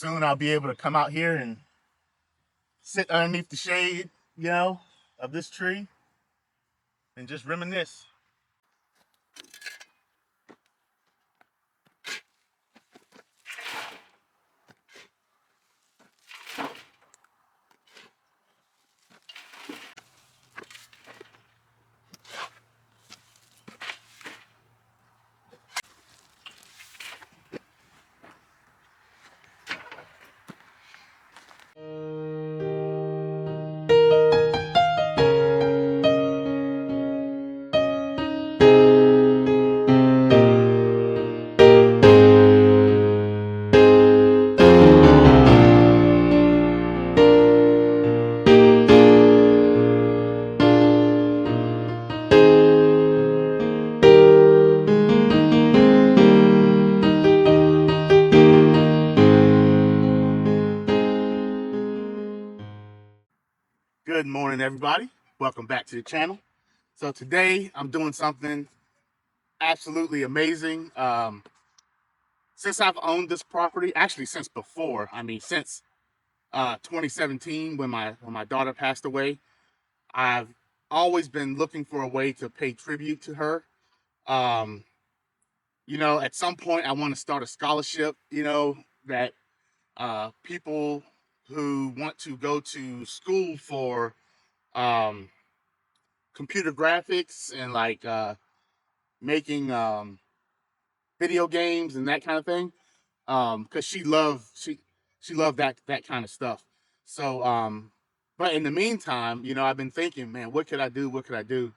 soon I'll be able to come out here and sit underneath the shade, of this tree and just reminisce. Good morning, everybody. Welcome back to the channel. So today I'm doing something absolutely amazing. Since I've owned this property, actually since before, since 2017 when my daughter passed away, I've always been looking for a way to pay tribute to her. Um, at some point I want to start a scholarship, that people who want to go to school for um, computer graphics and like making video games and that kind of thing. Because she loved that kind of stuff. So, but in the meantime, I've been thinking, man, what could I do? What could I do?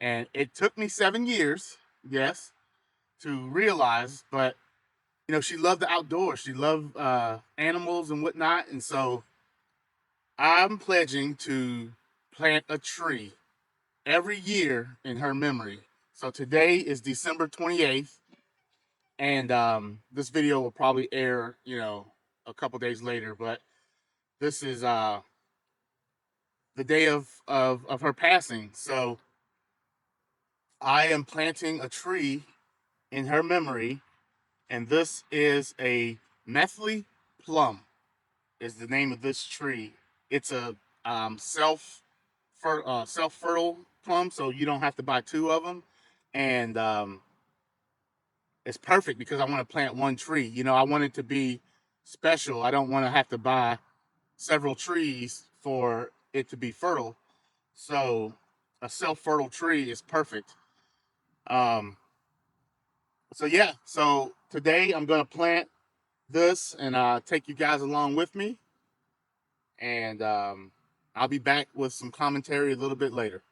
And it took me 7 years, yes, to realize. But she loved the outdoors. She loved animals and whatnot. And so I'm pledging to plant a tree every year in her memory. So today is December 28th, and this video will probably air, a couple days later. But this is the day of her passing. So I am planting a tree in her memory, and this is a Methley Plum. Is the name of this tree. It's a self fertile plum, so you don't have to buy two of them, and it's perfect because I want to plant one tree. I want it to be special. I don't want to have to buy several trees for it to be fertile. So a self fertile tree is perfect. Um, so yeah, so today I'm gonna plant this and take you guys along with me, and I'll be back with some commentary a little bit later.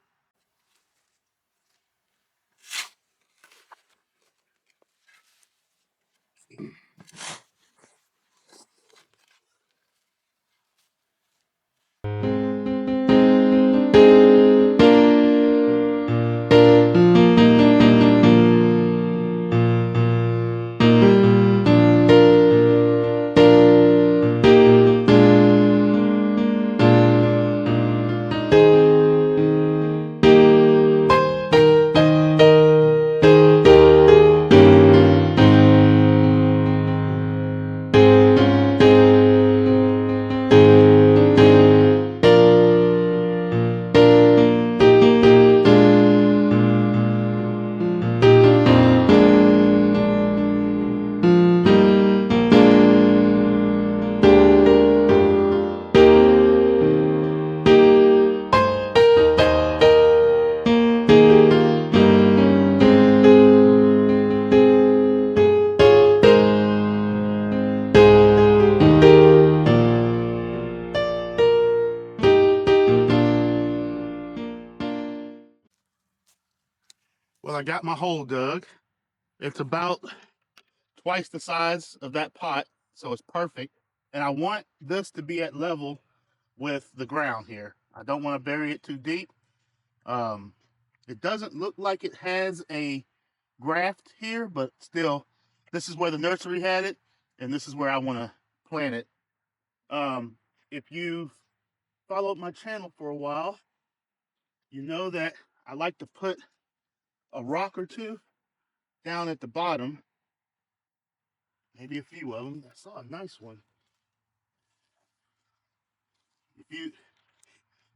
Well, I got my hole dug. It's about twice the size of that pot, so it's perfect. And I want this to be at level with the ground here. I don't want to bury it too deep. Um, it doesn't look like it has a graft here, but still, this is where the nursery had it, and this is where I want to plant it. If you've followed my channel for a while, you know that I like to put a rock or two down at the bottom, maybe a few of them. I saw a nice one If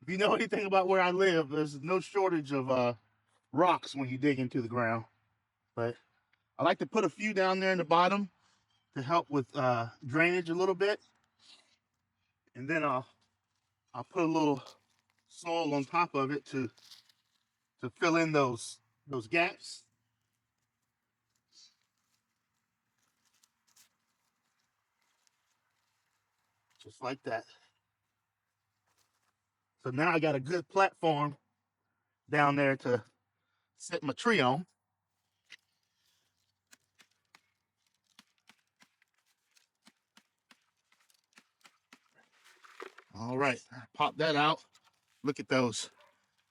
you know anything about where I live, there's no shortage of rocks when you dig into the ground. But I like to put a few down there in the bottom to help with drainage a little bit, and then I'll put a little soil on top of it to fill in those gaps. Just like that. So now I got a good platform down there to set my tree on. All right, pop that out. Look at those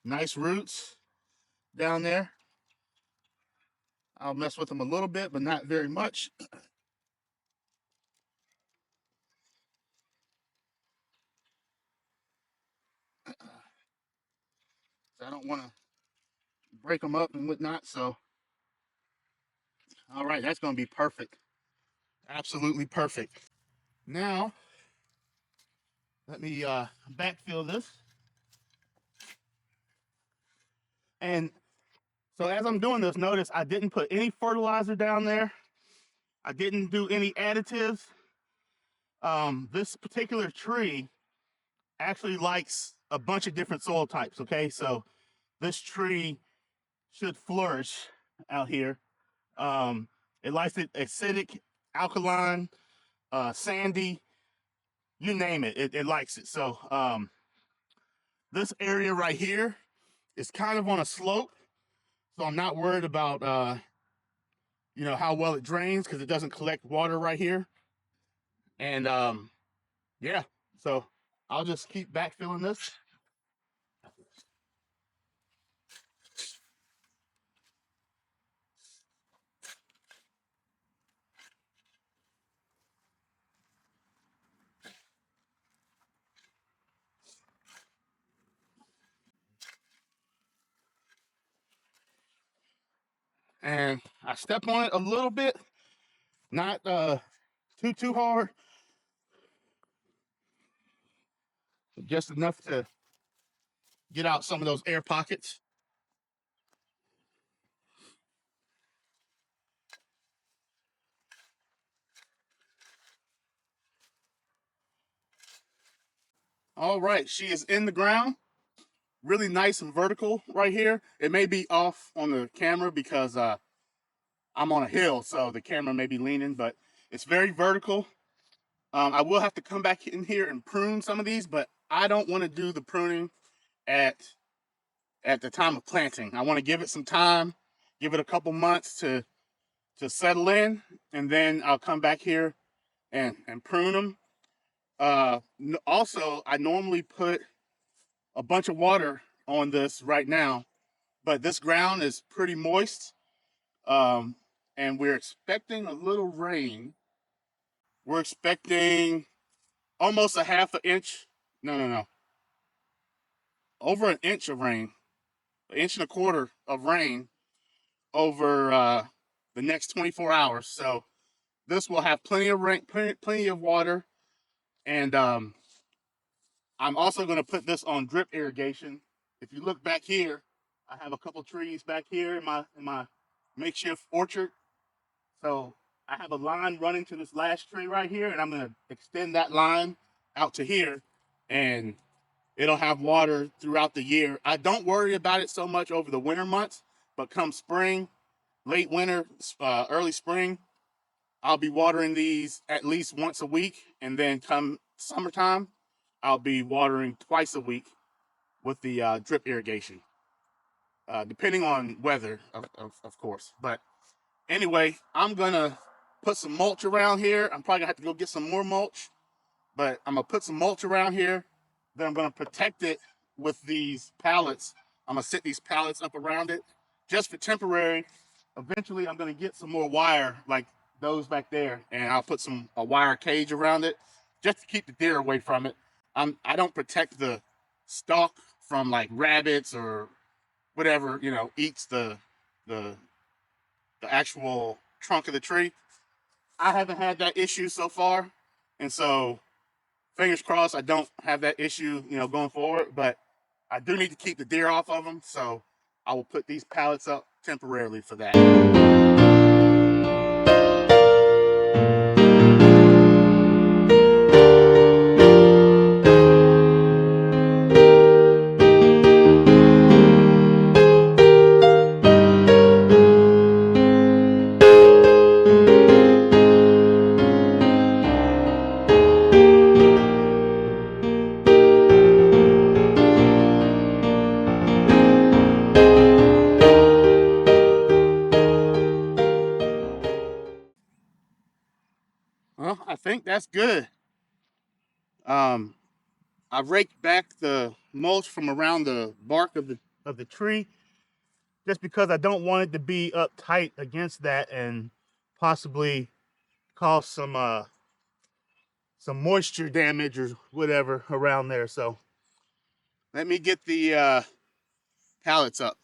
nice roots down there. I'll mess with them a little bit, but not very much. I don't want to break them up and whatnot. So, all right, that's going to be perfect. Absolutely perfect. Now, let me backfill this. And so as I'm doing this, notice I didn't put any fertilizer down there. I didn't do any additives. This particular tree actually likes a bunch of different soil types, okay? So this tree should flourish out here. It likes it acidic, alkaline, sandy, you name it, it likes it. So this area right here is kind of on a slope, so I'm not worried about how well it drains because it doesn't collect water right here. And yeah, so I'll just keep backfilling this. And I step on it a little bit, not too hard, just enough to get out some of those air pockets. All right, she is in the ground, really nice and vertical right here. It may be off on the camera because I'm on a hill, so the camera may be leaning, but it's very vertical. I will have to come back in here and prune some of these, but I don't want to do the pruning at the time of planting. I want to give it some time, give it a couple months to settle in, and then I'll come back here and prune them. Also, I normally put a bunch of water on this right now, but this ground is pretty moist, and we're expecting a little rain. We're expecting almost a half an inch. No. Over an inch of rain, an inch and a quarter of rain over the next 24 hours. So this will have plenty of rain, plenty of water, and I'm also going to put this on drip irrigation. If you look back here, I have a couple trees back here in my makeshift orchard. So I have a line running to this last tree right here, and I'm going to extend that line out to here, and it'll have water throughout the year. I don't worry about it so much over the winter months, but come spring, late winter, early spring, I'll be watering these at least once a week, and then come summertime, I'll be watering twice a week with the drip irrigation, depending on weather, of course. But anyway, I'm gonna put some mulch around here. I'm probably gonna have to go get some more mulch, but I'm gonna put some mulch around here. Then I'm gonna protect it with these pallets. I'm gonna set these pallets up around it just for temporary. Eventually, I'm gonna get some more wire like those back there, and I'll put a wire cage around it just to keep the deer away from it. I don't protect the stalk from like rabbits or whatever eats the the actual trunk of the tree. I haven't had that issue so far, and so fingers crossed I don't have that issue, you know, going forward, but I do need to keep the deer off of them, so I will put these pallets up temporarily for that. Well, I think that's good. I raked back the mulch from around the bark of the tree just because I don't want it to be up tight against that and possibly cause some moisture damage or whatever around there. So let me get the pallets up.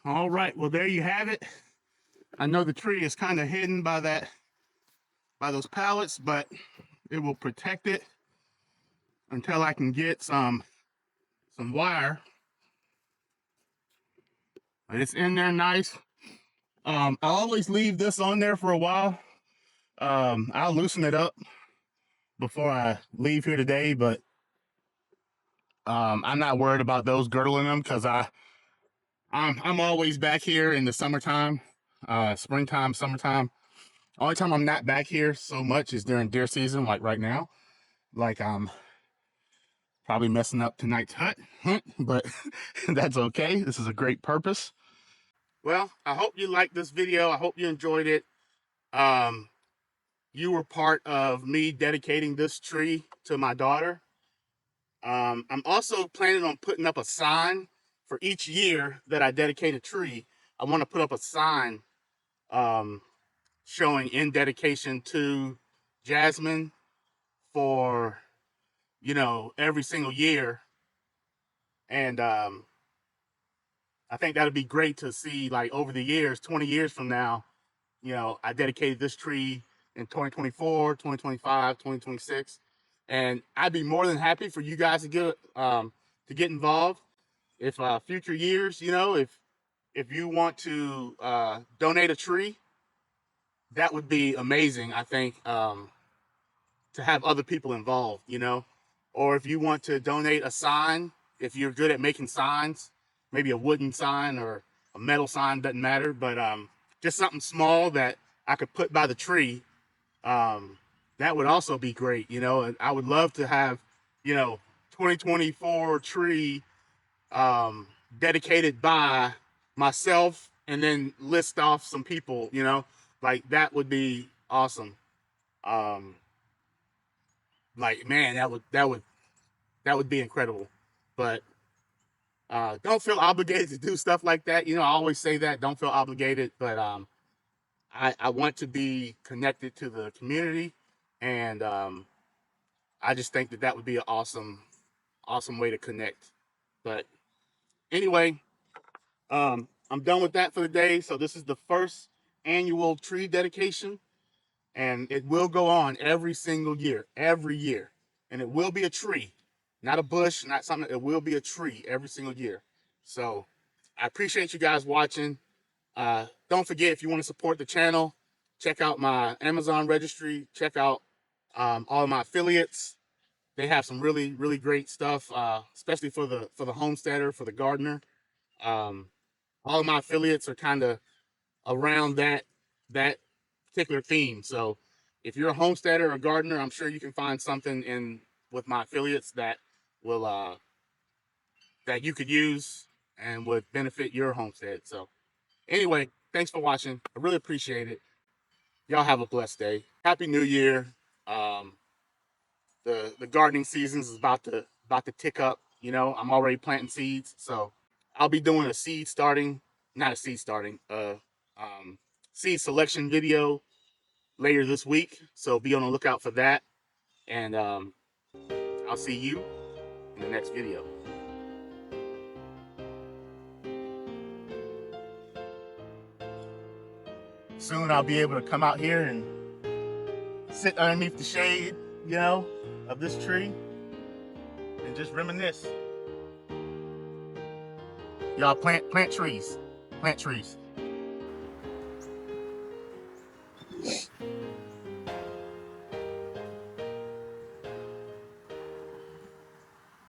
All right, well, there you have it. I know the tree is kind of hidden by those pallets, but it will protect it until I can get some wire. It's in there nice. I always leave this on there for a while. I'll loosen it up before I leave here today, but I'm not worried about those girdling them because I'm always back here in the summertime, springtime, summertime. Only time I'm not back here so much is during deer season, like right now. Like I'm probably messing up tonight's hunt, but that's okay. This is a great purpose. Well, I hope you liked this video. I hope you enjoyed it. Um, you were part of me dedicating this tree to my daughter. I'm also planning on putting up a sign for each year that I dedicate a tree. I want to put up a sign um, showing in dedication to Jasmine for, you know, every single year. And I think that'd be great to see, like, over the years, 20 years from now, you know, I dedicated this tree in 2024, 2025, 2026. And I'd be more than happy for you guys to get involved. If future years, you know, if you want to donate a tree, that would be amazing. I think to have other people involved, you know, or if you want to donate a sign, if you're good at making signs, maybe a wooden sign or a metal sign, doesn't matter, but just something small that I could put by the tree. That would also be great, you know. And I would love to have, you know, 2024 tree dedicated by myself, and then list off some people, you know, like that would be awesome. Um, like man, that would be incredible. But don't feel obligated to do stuff like that. You know, I always say that. Don't feel obligated, but I want to be connected to the community, and I just think that that would be an awesome way to connect. But anyway, I'm done with that for the day. So this is the first annual tree dedication, and it will go on every single year, every year. And it will be a tree, not a bush, not something. It will be a tree every single year. So I appreciate you guys watching. Don't forget, if you want to support the channel, check out my Amazon registry. Check out all of my affiliates. They have some really, really great stuff, especially for the homesteader, for the gardener. Um, all of my affiliates are kind of around that particular theme. So if you're a homesteader or gardener, I'm sure you can find something in with my affiliates that will that you could use and would benefit your homestead. So anyway, thanks for watching. I really appreciate it. Y'all have a blessed day. Happy New Year. Um, the gardening seasons is about to tick up. You know, I'm already planting seeds, so I'll be doing a seed starting, not a seed starting, seed selection video later this week. So be on the lookout for that, and I'll see you in the next video. Soon I'll be able to come out here and sit underneath the shade, you know, of this tree and just reminisce. Y'all plant trees. Plant trees.